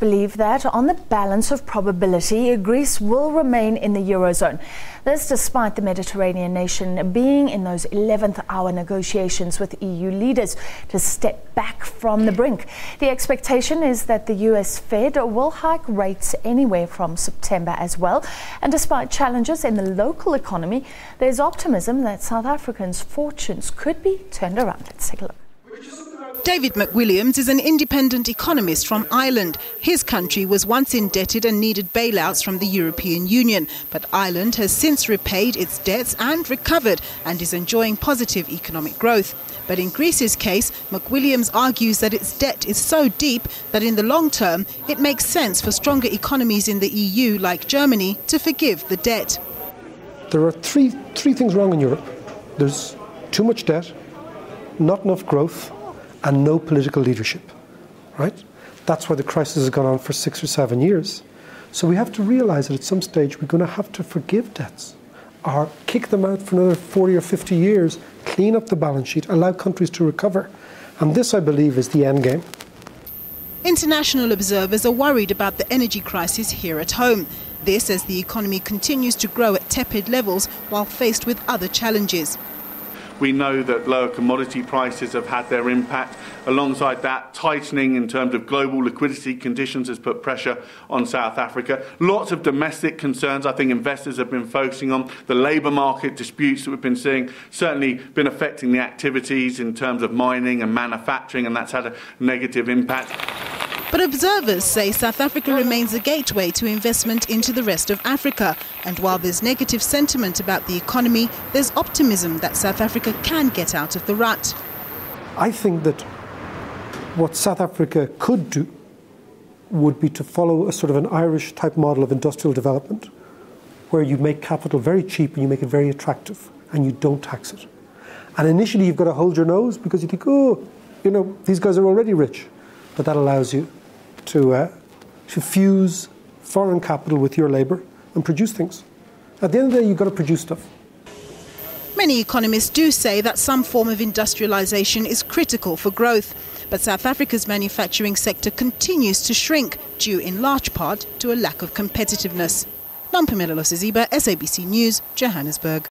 believe that, on the balance of probability, Greece will remain in the Eurozone. This despite the Mediterranean nation being in those 11th hour negotiations with EU leaders to step back from the brink. The expectation is that the US Fed will hike rates anywhere from September as well. And despite challenges in the local economy, there's optimism that South Africans' fortunes could be turned around. Let's take a look. David McWilliams is an independent economist from Ireland. His country was once indebted and needed bailouts from the European Union. But Ireland has since repaid its debts and recovered and is enjoying positive economic growth. But in Greece's case, McWilliams argues that its debt is so deep that in the long term, it makes sense for stronger economies in the EU, like Germany, to forgive the debt. There are three things wrong in Europe. There's too much debt, not enough growth, and no political leadership, right? That's why the crisis has gone on for 6 or 7 years. So we have to realise that at some stage we're going to have to forgive debts or kick them out for another 40 or 50 years, clean up the balance sheet, allow countries to recover. And this, I believe, is the end game. International observers are worried about the energy crisis here at home. This as the economy continues to grow at tepid levels while faced with other challenges. We know that lower commodity prices have had their impact. Alongside that, tightening in terms of global liquidity conditions has put pressure on South Africa. Lots of domestic concerns I think investors have been focusing on. The labour market disputes that we've been seeing certainly been affecting the activities in terms of mining and manufacturing, and that's had a negative impact. But observers say South Africa remains a gateway to investment into the rest of Africa. And while there's negative sentiment about the economy, there's optimism that South Africa can get out of the rut. I think that what South Africa could do would be to follow a sort of an Irish type model of industrial development, where you make capital very cheap and you make it very attractive and you don't tax it. And initially you've got to hold your nose because you think, oh, you know, these guys are already rich. But that allows you to fuse foreign capital with your labour and produce things. At the end of the day, you've got to produce stuff. Many economists do say that some form of industrialisation is critical for growth. But South Africa's manufacturing sector continues to shrink, due in large part to a lack of competitiveness. Nampumela Losiziba, SABC News, Johannesburg.